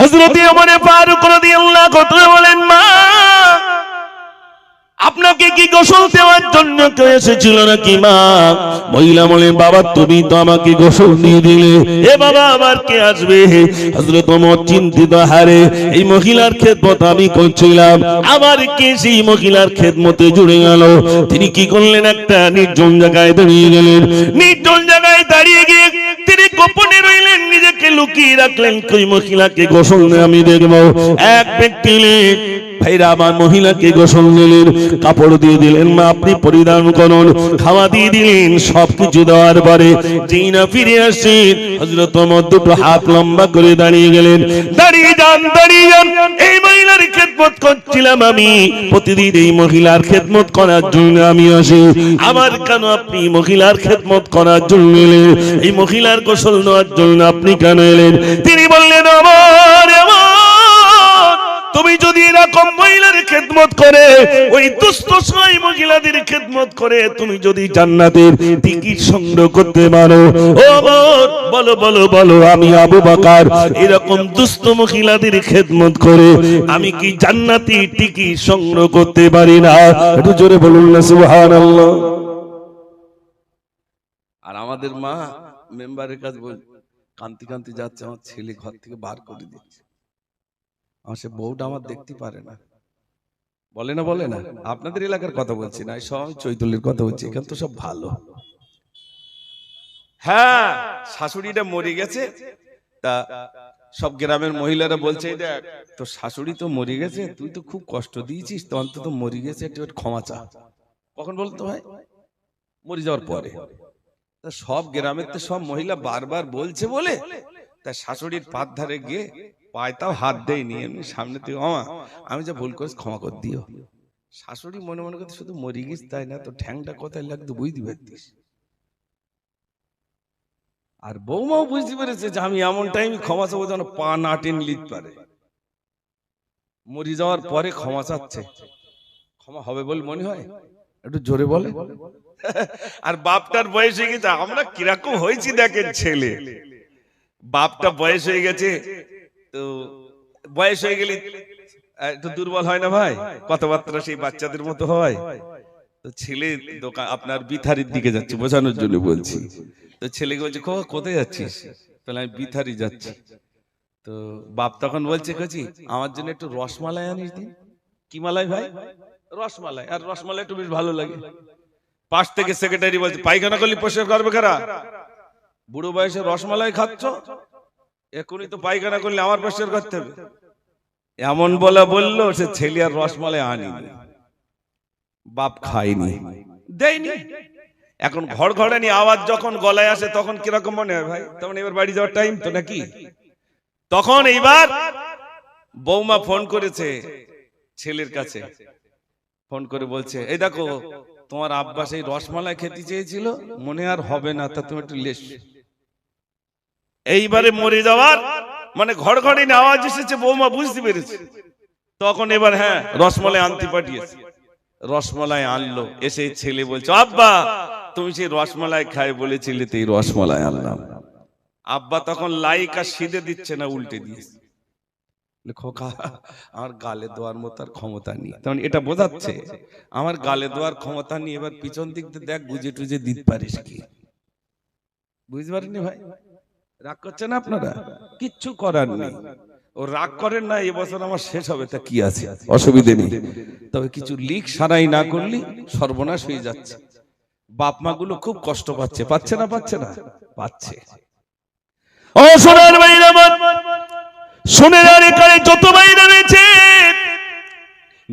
হযরত ওমর ফারুক রাদিয়াল্লাহু তাআলা বলেন, মা আপনাকে কি গোসল দেওয়ার জন্য কেউ এসেছিল নাকি? মা মহিলা বলেন, বাবা তুমি তো আমাকে গোসল দিয়ে দিলে, এ বাবা আবার কে আসবে? হযরত ওমর চিন্তিত হারে, এই মহিলার খেদমত আমি করছিলাম, আবার কে সেই মহিলার খেদমতে জুড়ে গেল? তিনি কি করলেন? একটা নির্জন জায়গায় দাঁড়িয়ে গেলেন। নির্জন জায়গায় দাঁড়িয়ে গিয়ে তিনি গোপনে রইলেন, নিজেকে লুকিয়ে রাখলেন, কই মহিলাকে গোসল আমি দেখবো। এক ব্যক্তি ভাইরা আমার মহিলাকে গোসল দিলেন, কাপড় দিয়ে দিলেন, মা আপনি পরিধান করুন, খাওয়া দিয়ে দিলেন। সবকিছু দেওয়ার পরে যেই না ফিরে আসেন, হযরত ওমর দুটো হাত লম্বা করে দাঁড়িয়ে গেলেন। দাঁড়িয়ে যান, দাঁড়িয়ে যান, এই মহিলার খেদমত করছিলাম আমি, প্রতিদিন এই মহিলার খেদমত করার জন্য আমি আসি, আবার কেন আপনি মহিলার খেদমত করার জন্য এলেন? এই মহিলার গোসল নেওয়ার জন্য আপনি কেন এলেন? তিনি বললেন, ওমর তুমি যদি এরকম মহিলার খেদমত করে, ওই দুস্থ সহায় মহিলাদের খেদমত করে তুমি যদি জান্নাতের টিকিট সংগ্রহ করতে পারো, ও বলো বলো বলো, আমি আবু বকর এরকম দুস্থ মহিলাদের খেদমত করে আমি কি জান্নাতের টিকিট সংগ্রহ করতে পারি না? একটু জোরে বলুন না সুবহানাল্লাহ। আর আমাদের মা মেম্বারের কাছে বল, কান্তি কান্তি যাচ্ছে, আমার ছেলে ঘর থেকে বার করে দিচ্ছে, আমার সে বউটা আমার দেখতে পারে না। বলে না বলে না, আপনাদের এলাকার কথা বলছি না, সব চৈতন্যের কথা বলছি, এখানে তো সব ভালো। হ্যাঁ, শাশুড়িটা মরে গেছে, তা সব গ্রামের মহিলারা বলছে, দেখ তো শাশুড়ি তো মরে গেছে, তুই তো খুব কষ্ট দিয়েছিস, তো অন্তত মরে গেছে একটু ক্ষমা চা। কখন বলতো হয়? মরে যাওয়ার পরে। তা সব গ্রামের তো সব মহিলা বারবার বলছে বলে তা শাশুড়ির পাত ধারে গিয়ে পায়তাও হাত দেয়নি, এমনি সামনে থেকে, মামা আমি যা ভুল করেছি ক্ষমা করে দিও। শাশুড়ি মনে মনে করতে, শুধু মরে গেছিস তাই না, তো ঠ্যাংটা কোথায় লাগতো বুঝতে পারতিস। আর বৌমাও বুঝতে পেরেছে যে আমি এমন টাইম ক্ষমা চাবো যেন পা না টেন লিখতে পারে। মরে যাওয়ার পরে ক্ষমা চাচ্ছে, ক্ষমা হবে বলে মনে হয়? একটু জোরে বলে। আর বাপটার বয়স হয়ে গেছে, আমরা কিরকম হয়েছি দেখেন, ছেলে বাপটা বয়স হয়ে গেছে, তো বয়স হয়ে গেলে একটু দুর্বল হয় না ভাই, কথাবার্তা সেই বাচ্চাদের মতো হয়। তো ছেলে দোকান আপনার বিথারির দিকে যাচ্ছে, বোঝানোর জন্য বলছি। তো ছেলেকে বলছে, কোথায় যাচ্ছিস? তাহলে আমি বিথারি যাচ্ছি। তো বাপ তখন বলছে, কচি আমার জন্য একটু রসমালাই আনিস দিন। কি মালাই ভাই? রসমালাই। আর রসমালাই একটু বেশ ভালো লাগে। পাশ থেকে সেক্রেটারি বলছে, পায়খানা করলে পরিষ্কার করবে কারা? বুড়ো বয়সে রসমালাই খাচ্ছ, এখনই তো পায়খানা করলে আমার পরিষ্কার করতে হবে। এমন বললো, সে ছেলে আর রসমালাই আনিনি, বাপ খায়নি, দেয়নি। এখন ঘড়ঘড়ানি আওয়াজ যখন গলায় আসে তখন কিরকম মনে হয় ভাই? তখন এবার বাড়ি যাওয়ার টাইম তো নাকি? তখন এইবার বৌমা ফোন করেছে ছেলের কাছে, ফোন করে বলছে, এই দেখো তোমার আব্বা সেই রসমালাই খেতে চেয়েছিল, মনে আর হবে না, তা তুমি একটু লেস। এইবারে মরে যাওয়ার মানে ঘড়ঘড়ানি আওয়াজ এসেছে, বৌমা বুঝতে পেরেছে। তখন এবার হ্যাঁ রসমালাই আনতে পাঠিয়েছে, রসমালাই আনলো। এসে ছেলে বলছে, আব্বা তুমি সেই রসমালাই খাই বলেছিলে, তো এই রসমালাই আনলাম। আব্বা তখন লাইক আর সিধে দিচ্ছে না, উল্টে দিয়েছে। খোকা আমার গালে দেওয়ার মতো আর ক্ষমতা নেই। তখন এটা বোঝাচ্ছে আমার গালে দেওয়ার ক্ষমতা নেই, এবার পিছন দিক দিয়ে দেখ বুঝে টুঝে দিতে পারিস কি। বুঝতে পারেননি ভাই? রাগ করছেন আপনারা? কিচ্ছু করার নেই, ও রাগ করেন না, এবছর আমার শেষ হবে, তা কি আছে, অসুবিধে নেই। তবে কিছু লিক সারাই না করলে সর্বনাশ হয়ে যাচ্ছে। বাপ মা গুলো খুব কষ্ট পাচ্ছে, পাচ্ছে না? পাচ্ছে না? পাচ্ছে। ও সোনার ভাইরা, শুনে জানে কারে যত ভাইরা রয়েছে,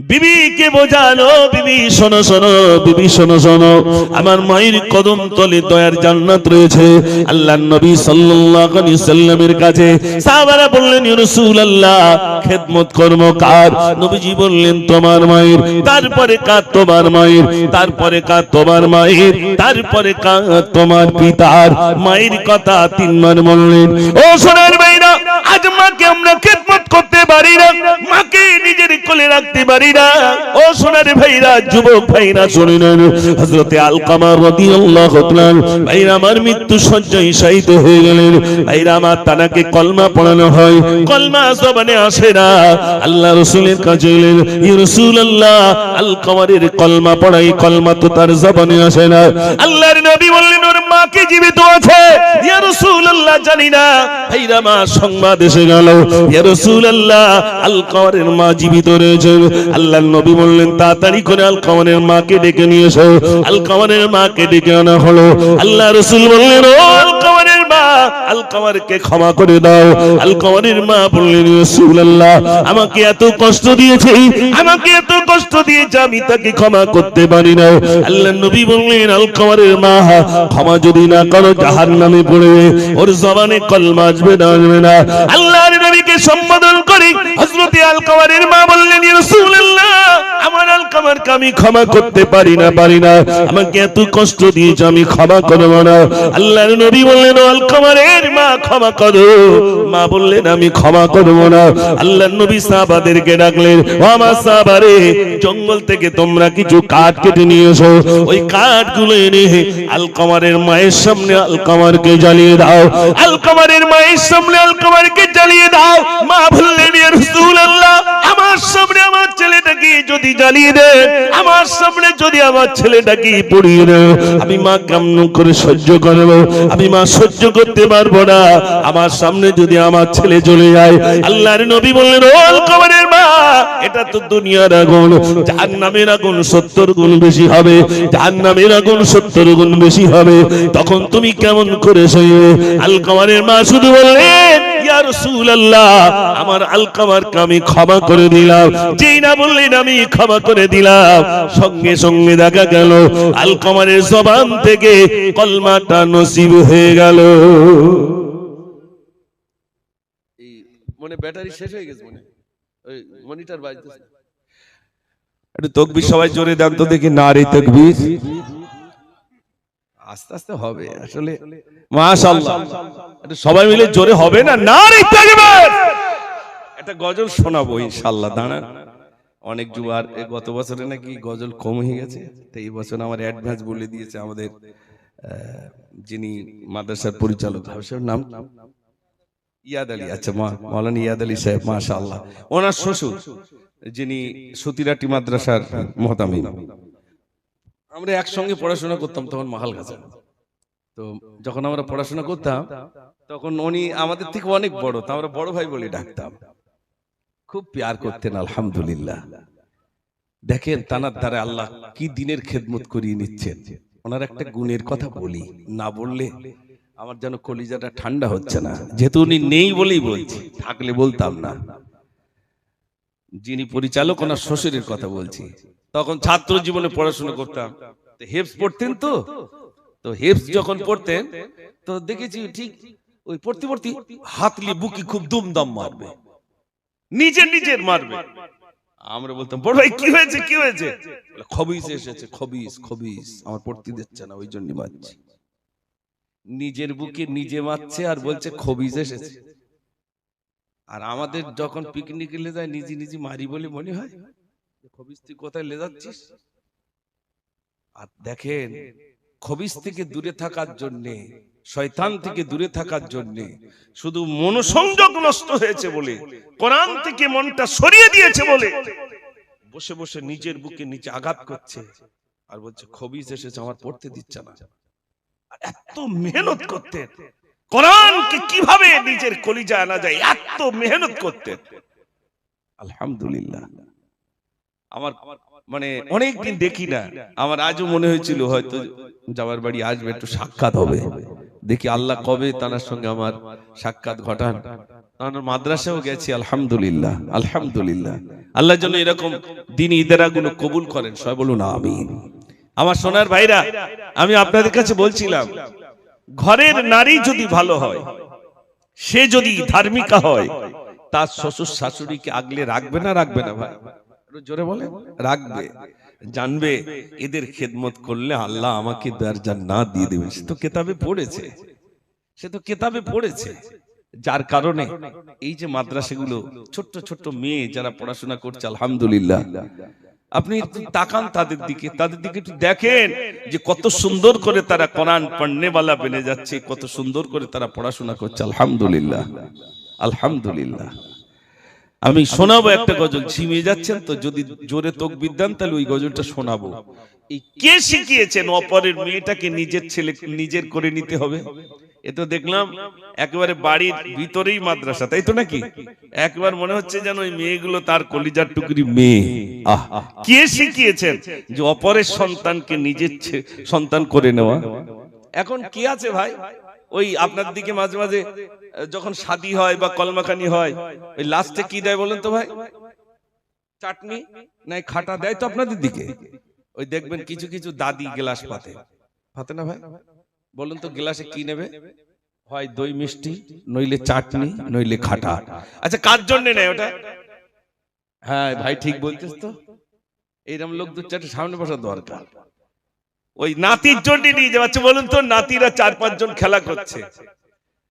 বিবিকে বোঝানো, বিবি শোনো শোনো, বিবি শোনো শোনো, আমার মায়ের কদম তলে দয়ার জান্নাত রয়েছে। আল্লাহর নবী সাল্লাল্লাহু আলাইহি সাল্লামের কাছে সাহাবারা বললেন, ইয়া রাসূলুল্লাহ খেদমত করব কার? নবীজি বললেন, তোমার মায়ের। তারপরে কার? তোমার মায়ের। তারপরে কার? তোমার মায়ের। তারপরে কার? তোমার পিতার। মায়ের কথা তিনবার বললেন। ও সোনার ভাইরা, আজ মাকে আমরা খেদমত করতে পারি না, মাকে নিজের কোলে রাখতে পারি না। ও সোনার ভাইরা, যুবক ভাইরা শুনে নেন, হযরতে আলকামা রাদিয়াল্লাহু তাআলা ভাইরা আমার মৃত্যু শয্যায় শায়িত হয়ে গেলেন। ভাইরা আমার, তানাকে কলমা পড়ানো হয়, কলমা জবানে আসে না। আল্লাহ রাসূলের কাছে এলেন, ইয়া রাসূলুল্লাহ, আলকামার কলমা পড়াই, কলমা তো তার জবানে আসে না। আল্লাহর নবী বললেন, ওর মা কি জীবিত আছে? ইয়া রাসূলুল্লাহ, জানি না। ভাইরা মা, সংবাদ এসে গেল, ইয়া রাসূলুল্লাহ, আলকামার মা জীবিত রয়েছেন। আল্লাহর নবী বললেন, তাড়াতাড়ি করে আলকামার মাকে ডেকে নিয়ে এসো। আলকামার মাকে ডেকে আনা হলো। আল্লাহ রাসূল বললেন, ও আলকামার মা, আলকামারকে ক্ষমা করে দাও। আলকামার মা বললেন, রাসূলুল্লাহ, আমাকে এত কষ্ট দিয়েছে, আমাকে এত কষ্ট দিয়েছে, আমি তাকে ক্ষমা করতে পারি না। আল্লাহর নবী বললেন, আলকামার মা, ক্ষমা যদি না করো জাহান্নামে পড়বে, ওর জবানে কলমা আসবে না, আসবে না। আল্লাহর নবীকে সম্বোধন করে হযরতে আলকামার মা বললেন, ইয়া রাসূলুল্লাহ, আমার আলকামারকে আমি ক্ষমা করতে পারি না, পারি না, আমাকে এত কষ্ট দিয়েছে, আমি ক্ষমা করব না। আল্লাহর নবী বললেন, আলকামার মা, ক্ষমা করো। মা বললেন, আমি ক্ষমা করব না। আল্লাহর নবী সাহাবাদেরকে ডাকলেন, ও আমার সাহাবারে, জঙ্গল থেকে তোমরা কিছু কাঠ কেটে নিয়ে এসো। ওই কাঠগুলো এনে আলকামারের মায়ের সামনে আলকামারকে জ্বালিয়ে দাও। আলকামারের মায়ের সামনে আলকামারকে জ্বালিয়ে দাও। মা বললেন, ইয়া রাসূলুল্লাহ, আমার সামনে আমার ছেলেটাকে যদি জ্বালিয়ে দেয়, আমার সামনে যদি আমার ছেলেটাকে পুড়িয়ে দেয়, আমি মা কেমন করে সহ্য করব? আমি মা সহ্য করতে পারবো না। আমার সামনে যদি আমার ছেলে জ্বলে যায়। আল্লাহর নবী বললেন, ও আলকামারের মা, এটা তো দুনিয়ার আগুন, জাহান্নামের আগুন 70 গুণ বেশি হবে, জাহান্নামের আগুন 70 গুণ বেশি হবে। তখন তুমি কেমন করে সইবে? আলকামারের মা শুধু বললেন, ইয়া রাসূলুল্লাহ, আমার আলকামারকে আমি ক্ষমা করে দিলাম। যেই না বললেন আমি ক্ষমা করে দিলাম, সঙ্গে সঙ্গে দেখা গেল আলকামারের জবান থেকে কলমাটা নসিব হয়ে গেল। এই মনে ব্যাটারি শেষ হয়ে গেছে, মনে ওই মনিটর বাজতেছে। একটু তাকবীর সবাই জোরে দেন তো দেখি, নারে তাকবীর। আস্তে আস্তে হবে আসলে, মাশাআল্লাহ, একটু সবাই মিলে জোরে হবে না? নারে তাকবীর। একটা গজল শোনাবো ইনশাআল্লাহ। দাঁড়ান, অনেক জুয়ার গত বছরে নাকি গজল কম হয়ে গেছে, তো এই বছর আমার অ্যাডভান্স বলে দিয়েছে আমাদের যিনি মাদ্রাসার পরিচালক, হাউসের নাম ইয়াদ আলী। আচ্ছা, মাওলানা ইয়াদ আলী সাহেব, মাশাআল্লাহ। ওনার শ্বশুর যিনি সতীরাটি মাদ্রাসার মুহতামিম, আমরা একসঙ্গে পড়াশোনা করতাম তখন মাহালগাছা। তো যখন আমরা পড়াশোনা করতাম তখন উনি আমাদের থেকে অনেক বড়, তা আমরা বড় ভাই বলে ডাকতাম। খুব প্যার করতেন, আলহামদুলিল্লাহ। দেখেন তানার দ্বারা আল্লাহ কি দিনের খেদমত করিয়ে নিচ্ছেন। ওনার একটা গুণের কথা বলি, না বললে আমার যেন কলিজাটা ঠান্ডা হচ্ছে না, যেহেতু উনি নেই বলেই বলছি, থাকলে বলতাম না। যিনি পরিচালক, ওনার শ্বশুরের কথা বলছি। তখন ছাত্র জীবনে পড়াশোনা করতাম, হেফজ পড়তেন। তো হেফজ যখন পড়তেন তো দেখেছি ঠিক ওই পড়তে পড়তে হাতলি বুকি খুব দুমদাম মারবে, নিজের মারবে। আমরা বলতাম, বড় ভাই কি হয়েছে, কি হয়েছে? খবিস এসেছে, খবিস আমার পড়তে দিচ্ছে না, ওই জন্য মারছি। নিজের বুকে নিজে মারছে আর বলছে খবিস এসেছে। আর আমাদের যখন পিকনিকে লে যায় নিজে মারি বলে মনে হয়, খবিস তুই কোথায় লে যাচ্ছিস? আর দেখেন, খবিস থেকে দূরে থাকার জন্য, শয়তান থেকে দূরে থাকার জন্য, শুধু মনোসংযোগ নষ্ট হয়েছে বলে, কোরআন থেকে মনটা সরিয়ে দিয়েছে বলে বসে বসে নিজের বুকে নিচে আঘাত করছে আর বলছে খবিস এসেছে, আমার পড়তে দিচ্ছে না। এত মেহনত করতেন, কোরআনকে কিভাবে নিজের কলিজা আনা যায়, এত মেহনত করতেন। আলহামদুলিল্লাহ। আমার মানে অনেকদিন দেখি না, আমার আজও মনে হয়েছিল হয়তো যাওয়ার বাড়ি আসবে, একটু সাক্ষাৎ হবে। দেখি আল্লাহ কবে তার সঙ্গে আমার সাক্ষাৎ ঘটান। মাদ্রাসাও গেছি, আলহামদুলিল্লাহ, আলহামদুলিল্লাহ। আল্লাহ যেন এরকম দিনী ইদারাগুলো কবুল করেন, সবাই বলুন আমিন। আমার সোনার ভাইরা, আমি আপনাদের কাছে বলছিলাম, ঘরের নারী যদি ভালো হয়, সে যদি ধার্মিকা হয়, তার শ্বশুর শাশুড়িকে আগলে রাখবে না, রাখবে না? ভাই জোরে বলে, রাখবে। জানবে এদের খেদমত করলে আল্লাহ আমাকে জান্নাত দিয়ে দেবেন। সে তো কিতাবে পড়েছে, যার কারণে এই যে মাদ্রাসাগুলো ছোট্ট ছোট্ট মেয়ে যারা পড়াশোনা করছে আলহামদুলিল্লাহ, আপনি একটু তাকান তাদের দিকে একটু দেখেন যে কত সুন্দর করে তারা কোরআন পড়নেওয়ালা বনে যাচ্ছে, কত সুন্দর করে তারা পড়াশোনা করছে আলহামদুলিল্লাহ আলহামদুলিল্লাহ। আমি শোনাবো একটা গজল, ঝিমিয়ে যাচ্ছেন তো, যদি জোরে তাকবীর দেন তাহলে ওই গজলটা শোনাবো। এই কে শিখিয়েছেন অপরের মেয়েটাকে নিজের ছেলে নিজের করে নিতে হবে? এ তো দেখলাম একেবারে বাড়ির ভিতরেই মাদ্রাসা, তাই তো নাকি? একবার মনে হচ্ছে যেন ওই মেয়েগুলো তার কলিজার টুকরি মেয়ে। আহ, কে শিখিয়েছেন যে অপরের সন্তানকে নিজের সন্তান করে নেওয়া? এখন কি আছে ভাই, ওই আপনার দিকে মাঝে মাঝে যখন শাদী হয় বা কলমাখানি হয়, ওই লাস্টে কি দেয় বলেন তো ভাই? চাটনি নাই খাটা দেয় তো আপনাদের দিকে? ওই দেখবেন কিছু কিছু দাদি গ্লাস পাতে না ভাই, বলুন তো গ্লাসে কি নেবে? হয় দই মিষ্টি, নইলে চাটনি, নইলে খাটা। আচ্ছা কার জন্য নেয় ওটা? হ্যাঁ ভাই ঠিক বলছিস তো, এইরকম লোক দু চারটে সামনে বসা দরকার। ওই নাতির জন্য নিয়ে যাচ্ছে, বলুন তো নাতিরা 4-5 জন খেলা করছে,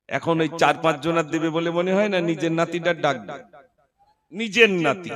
এখন ওই 4-5 জন আর দেবে বলে মনে হয় না? নিজের নাতিটার ডাক, নিজের নাতি